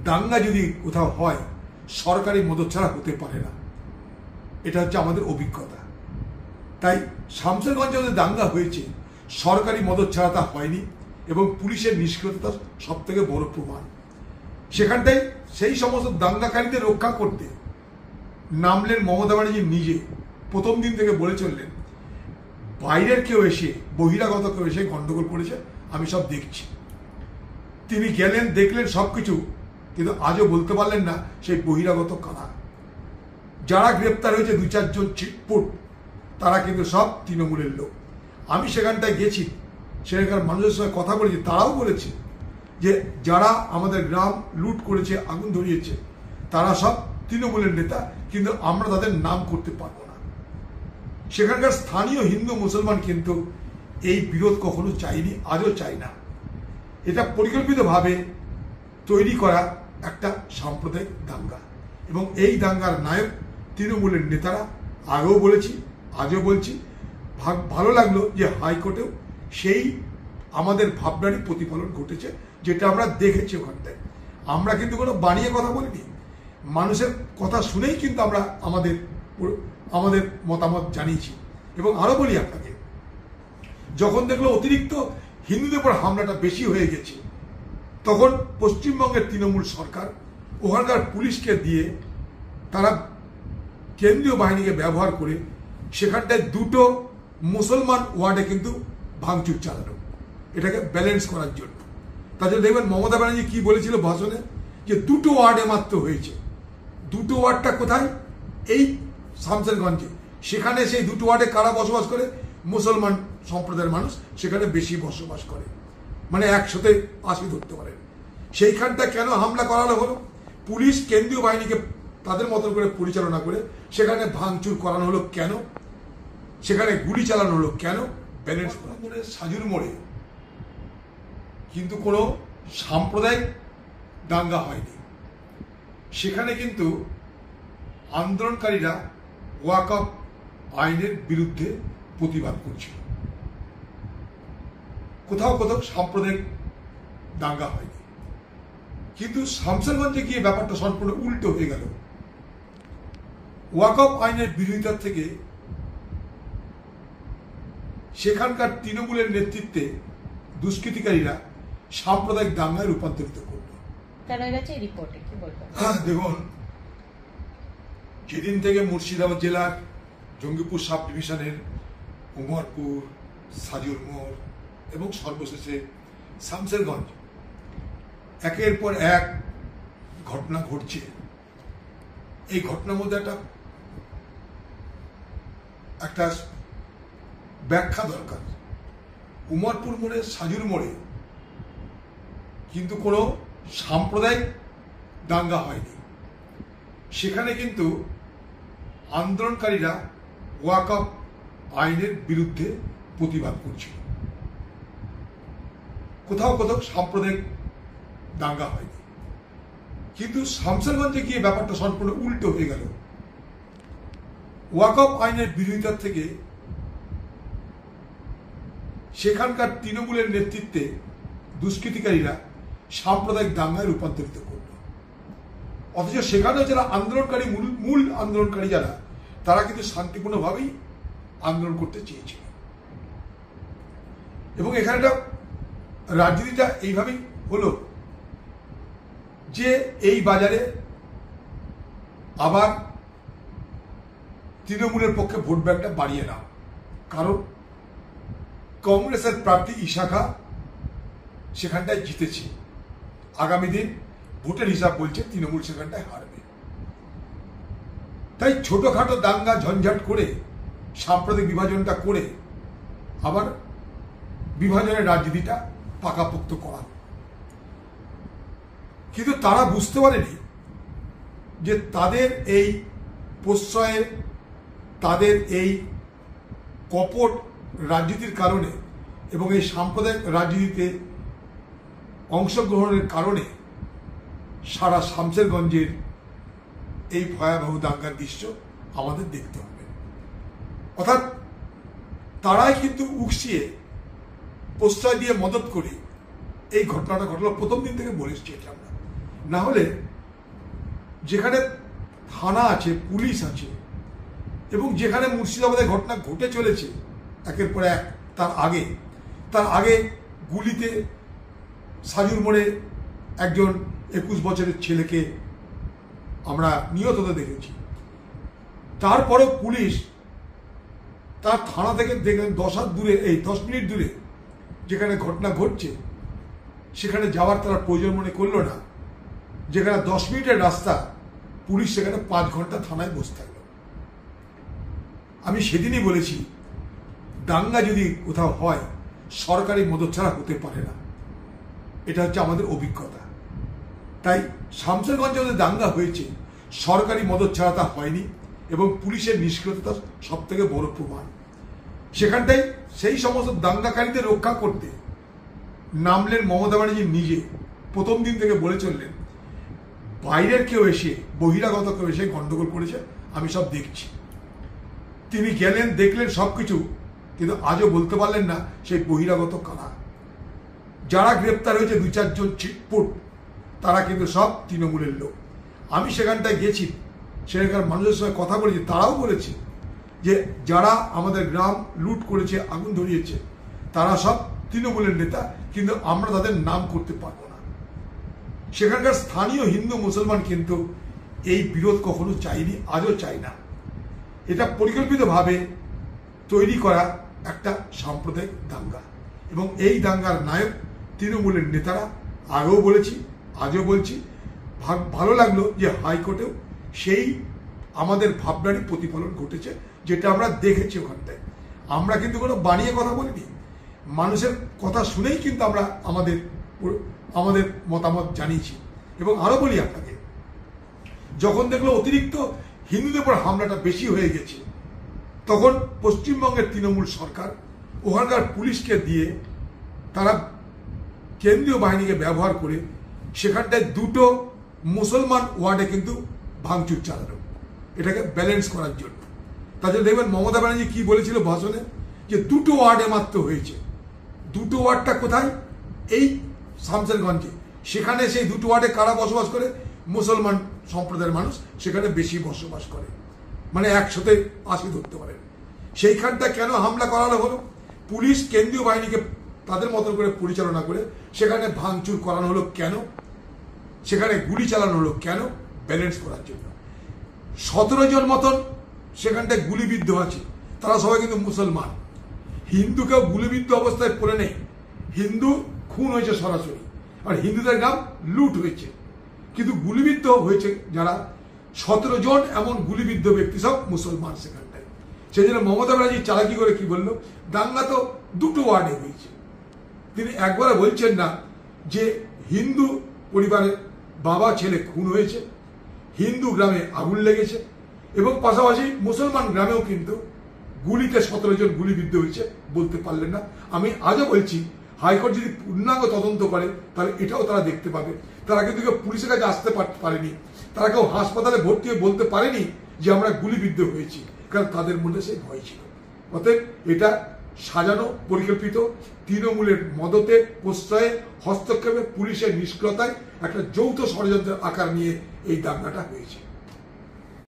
দাঙ্গা যদি কোথাও হয় সরকারি মদত ছাড়া হতে পারে না, এটা হচ্ছে আমাদের অভিজ্ঞতা। তাই শামসেরগঞ্জে যে দাঙ্গা হয়েছে সরকারি মদত ছাড়া তা হয়নি, এবং পুলিশের নিষ্ক্রিয়তা সব থেকে বড় প্রমাণ। সেখানটাই সেই সমস্ত দাঙ্গাকারীদের রক্ষা করতে নামলেন মমতা ব্যানার্জি নিজে। প্রথম দিন থেকে বলে চললেন বাইরের কেউ এসে, বহিরাগত কেউ এসে গন্ডগোল করেছে, আমি সব দেখছি। তিনি গেলেন, দেখলেন সবকিছু, কিন্তু আজও বলতে পারলেন না সেই বহিরাগত কারা। যারা গ্রেপ্তার হয়েছে 2-4 জন চিটপুট, তারা কিন্তু সব তৃণমূলের লোক। আমি সেখানটায় গেছি, সেখানকার মানুষের সঙ্গে কথা বলেছি, তারাও বলেছে যে যারা আমাদের গ্রাম লুট করেছে, আগুন ধরিয়েছে, তারা সব তৃণমূলের নেতা, কিন্তু আমরা তাদের নাম করতে পারবো না। সেখানকার স্থানীয় হিন্দু মুসলমান কিন্তু এই বিরোধ কখনো চাইনি, আজও চাই না। এটা পরিকল্পিতভাবে তৈরি করা একটা সাম্প্রদায়িক দাঙ্গা, এবং এই দাঙ্গার নায়ক তৃণমূলের নেতারা। আগেও বলেছি, আজও বলছি। ভালো লাগলো যে হাইকোর্টেও সেই আমাদের ভাবনারই প্রতিফলন ঘটেছে, যেটা আমরা দেখেছি ওখানটায়। আমরা কিন্তু কোনো বানিয়ে কথা বলিনি, মানুষের কথা শুনেই কিন্তু আমরা আমাদের মতামত জানিয়েছি। এবং আরো বলি আপনাকে, যখন দেখলো অতিরিক্ত হিন্দুদের উপর হামলাটা বেশি হয়ে গেছে, তখন পশ্চিমবঙ্গের তৃণমূল সরকার ওখানকার পুলিশকে দিয়ে, তারা কেন্দ্রীয় বাহিনীকে ব্যবহার করে সেখানটায় 2টো মুসলমান ওয়ার্ডে কিন্তু ভাঙচুর চালানো, এটাকে ব্যালেন্স করার জন্য। তাছাড়া দেখবেন মমতা ব্যানার্জি কি বলেছিল ভাষণে, যে 2টো ওয়ার্ডে মাত্র হয়েছে। 2টো ওয়ার্ডটা কোথায়? এই শামসেরগঞ্জে। সেখানে সেই 2টো ওয়ার্ডে কারা বসবাস করে? মুসলমান সম্প্রদায়ের মানুষ সেখানে বেশি বসবাস করে, মানে 180 ধরতে পারেন। সেইখানটা কেন হামলা করানো হলো? পুলিশ কেন্দ্রীয় বাহিনীকে তাদের মতন করে পরিচালনা করে সেখানে ভাঙচুর করানো হলো কেন? সেখানে গুলি চালানো হলো কেন? ব্যালেন্স করা। সাজুর মোড়ে কিন্তু কোনো সাম্প্রদায়িক দাঙ্গা হয়নি। সেখানে কিন্তু আন্দোলনকারীরা ওয়াকফ আইনের বিরুদ্ধে প্রতিবাদ করছিল। কোথাও কোথাও সাম্প্রদায়িক দাঙ্গা হয়নি, কিন্তু শামসেরগঞ্জে গিয়ে ব্যাপারটা সম্পূর্ণ উল্টো হয়ে গেল। ওয়াকফ আইনের বিরোধিতা থেকে সেখানকার তৃণমূলের নেতৃত্বে দুষ্কৃতিকারীরা সাম্প্রদায়িক দাঙ্গায় রূপান্তরিত করল। দেখুন, যেদিন থেকে মুর্শিদাবাদ জেলার জঙ্গিপুর সাব ডিভিশনের উমরপুর, সাজুর মোড় এবং সর্বশেষে শামসেরগঞ্জ একের পর এক ঘটনা ঘটছে, এই ঘটনার মধ্যে একটা ব্যাখ্যা দরকার। উমরপুর মোড়ে, সাজুর মোড়ে কিন্তু কোনো সাম্প্রদায়িক দাঙ্গা হয়নি। সেখানে কিন্তু আন্দোলনকারীরা ওয়াকফ আইনের বিরুদ্ধে প্রতিবাদ করছিল। কোথাও কোথাও সাম্প্রদায়িক দাঙ্গা হয়নি, কিন্তু শামসেরগঞ্জে গিয়ে ব্যাপারটা সম্পূর্ণ উল্টো হয়ে গেল। ওয়াকফ আইনের বিরোধিতা থেকে সেখানকার তৃণমূলের নেতৃত্বে দুষ্কৃতিকারীরা সাম্প্রদায়িক দাঙ্গায় রূপান্তরিত করল। অথচ সেখানে যারা আন্দোলনকারী, মূল আন্দোলনকারী যারা, তারা কিন্তু শান্তিপূর্ণভাবেই আন্দোলন করতে চেয়েছিল। এবং এখানে রাজনীতিটা এইভাবেই হলো যে এই বাজারে আবার তৃণমূলের পক্ষে ভোট ব্যাংকটা বাড়িয়ে নাও, কারণ কংগ্রেসের প্রার্থী ইশাখা সেখানটায় জিতেছে। আগামী দিন ভোটের হিসাব বলছে তৃণমূল সেখানটায় হারবে। তাই ছোটখাটো দাঙ্গা ঝঞ্ঝাট করে সাম্প্রদায়িক বিভাজনটা করে আবার বিভাজনের রাজনীতিটা পাকাপোক্ত করা। কিন্তু তারা বুঝতে পারেনি যে তাদের এই প্রশ্রয়ে, তাদের এই কপট রাজনীতির কারণে এবং এই সাম্প্রদায়িক রাজনীতিতে অংশগ্রহণের কারণে সারা শামসেরগঞ্জের এই ভয়াবহ দাঙ্গার দৃশ্য আমাদের দেখতে হবে। অর্থাৎ তারাই কিন্তু উকসিয়ে প্রশ্রয় দিয়ে মদত করে এই ঘটনাটা ঘটলো। প্রথম দিন থেকে বলে এসছি এটা আমরা, না হলে যেখানে থানা আছে, পুলিশ আছে, এবং যেখানে মুর্শিদাবাদের ঘটনা ঘটে চলেছে একের পর এক, তার আগে গুলিতে সাজুর মোড়ে একজন 21 বছরের ছেলেকে আমরা নিহত হতে দেখেছি। তারপরেও পুলিশ তার থানা থেকে দেখলেন 10 মিনিট দূরে যেখানে ঘটনা ঘটছে সেখানে যাওয়ার তারা প্রয়োজন মনে করলো না। যেখানে 10 মিনিটের রাস্তা, পুলিশ সেখানে 5 ঘন্টা থানায় বসে থাকলো। আমি সেদিনই বলেছি, দাঙ্গা যদি কোথাও হয় সরকারি মদত ছাড়া হতে পারে না। এটা হচ্ছে আমাদের অভিজ্ঞতা। তাই শামসেরগঞ্জে যে দাঙ্গা হয়েছে সরকারি মদত ছাড়া তা হয়নি, এবং পুলিশের নিষ্ক্রিয়তা সব থেকে বড় প্রমাণ। সেখানটাই সেই সমস্ত দাঙ্গাকারীদের রক্ষা করতে নামলেন মমতা ব্যানার্জি নিজে। প্রথম দিন থেকে বলে চললেন, বাইরের কেউ এসে, বহিরাগত কেউ এসে গন্ডগোল করেছে, আমি সব দেখছি। তিনি গেলেন, দেখলেন সবকিছু, কিন্তু আজও বলতে পারলেন না সেই বহিরাগত কারা। যারা গ্রেপ্তার হয়েছে 2-4 জন চিটপুট, তারা কিন্তু সব তৃণমূলের লোক। আমি সেখানটায় গেছি, সেখানকার মানুষের সঙ্গে কথা বলেছি, তারাও বলেছে যে যারা আমাদের গ্রাম লুট করেছে, আগুন ধরিয়েছে, তারা সব তৃণমূলের নেতা, কিন্তু আমরা তাদের নাম করতে পারবো না। সেখানকার স্থানীয় হিন্দু মুসলমান কিন্তু এই বিরোধ কখনো চাইনি, আজও চাই না। এটা পরিকল্পিতভাবে তৈরি করা একটা সাম্প্রদায়িক দাঙ্গা, এবং এই দাঙ্গার নায়ক তৃণমূলের নেতারা। আগেও বলেছি, আজও বলছি। ভালো লাগলো যে হাইকোর্টেও সেই আমাদের ভাবনারই প্রতিফলন ঘটেছে, যেটা আমরা দেখেছি ওখানটায়। আমরা কিন্তু কোনো বানিয়ে কথা বলিনি, মানুষের কথা শুনেই কিন্তু আমরা আমাদের মতামত জানিয়েছি। এবং আরো বলি আপনাকে, যখন দেখলো অতিরিক্ত হিন্দুদের উপর হামলাটা বেশি হয়ে গেছে, তখন পশ্চিমবঙ্গের তৃণমূল সরকার ওখানকার পুলিশকে দিয়ে, তারা কেন্দ্রীয় বাহিনীকে ব্যবহার করে সেখানটায় 2টো মুসলমান ওয়ার্ডে কিন্তু ভাঙচুর চালানো, এটাকে ব্যালেন্স করার জন্য। তাছাড়া দেখবেন মমতা ব্যানার্জি কি বলেছিল ভাষণে, যে 2টো ওয়ার্ডে মাত্র হয়েছে। 2টো ওয়ার্ডটা কোথায়? এই শামসেরগঞ্জে। সেখানে সেই 2টো ওয়ার্ডে কারা বসবাস করে? মুসলমান সম্প্রদায়ের মানুষ সেখানে বেশি বসবাস করে, মানে 180 ধরতে পারেন। সেইখানটা কেন হামলা করানো হলো? পুলিশ কেন্দ্রীয় বাহিনীকে তাদের মতন করে পরিচালনা করে সেখানে ভাঙচুর করানো হলো কেন? সেখানে গুলি চালানো হলো কেন? ব্যালেন্স করার জন্য। 17 জন মতন সেখানটায় গুলিবিদ্ধ আছে, তারা সবাই কিন্তু মুসলমান। হিন্দুকেও গুলিবিদ্ধ অবস্থায় পড়ে নেই, হিন্দু খুন হয়েছে সরাসরি, আর হিন্দুদের গ্রাম লুট হয়েছে, কিন্তু গুলিবিদ্ধ হয়েছে যারা 17 জন, এমন গুলিবিদ্ধ ব্যক্তি সব মুসলমান সেখানটায়। সেই জন্য মমতা ব্যানার্জি চালাকি করে কি বললো, দাঙ্গা তো 2টো ওয়ার্ডে হয়েছে। তিনি একবারে বলছেন না যে হিন্দু পরিবারের বাবা ছেলে খুন হয়েছে, হিন্দু গ্রামে আগুন লেগেছে, এবং পাশাপাশি মুসলমান গ্রামেও কিন্তু গুলিতে 17 জন গুলিবিদ্ধ হয়েছে, বলতে পারলেন না। আমি আজও বলছি, হাইকোর্ট যদি পূর্ণাঙ্গ তদন্ত করে তাহলে এটাও তারা দেখতে পাবে। তারা কিন্তু কেউ পুলিশের কাছে আসতে পারেনি, তারা কেউ হাসপাতালে ভর্তি হয়ে বলতে পারেনি যে আমরা গুলিবিদ্ধ হয়েছি, কারণ তাদের মধ্যে সেই ভয় ছিল। অতএব এটা সাজানো, পরিকল্পিত, তৃণমূলের মদতে, প্রশ্রয়ে, হস্তক্ষেপে, পুলিশের নিষ্ক্রিয়তায় একটা যৌথ ষড়যন্ত্রের আকার নিয়ে এই দাঙ্গাটা হয়েছে।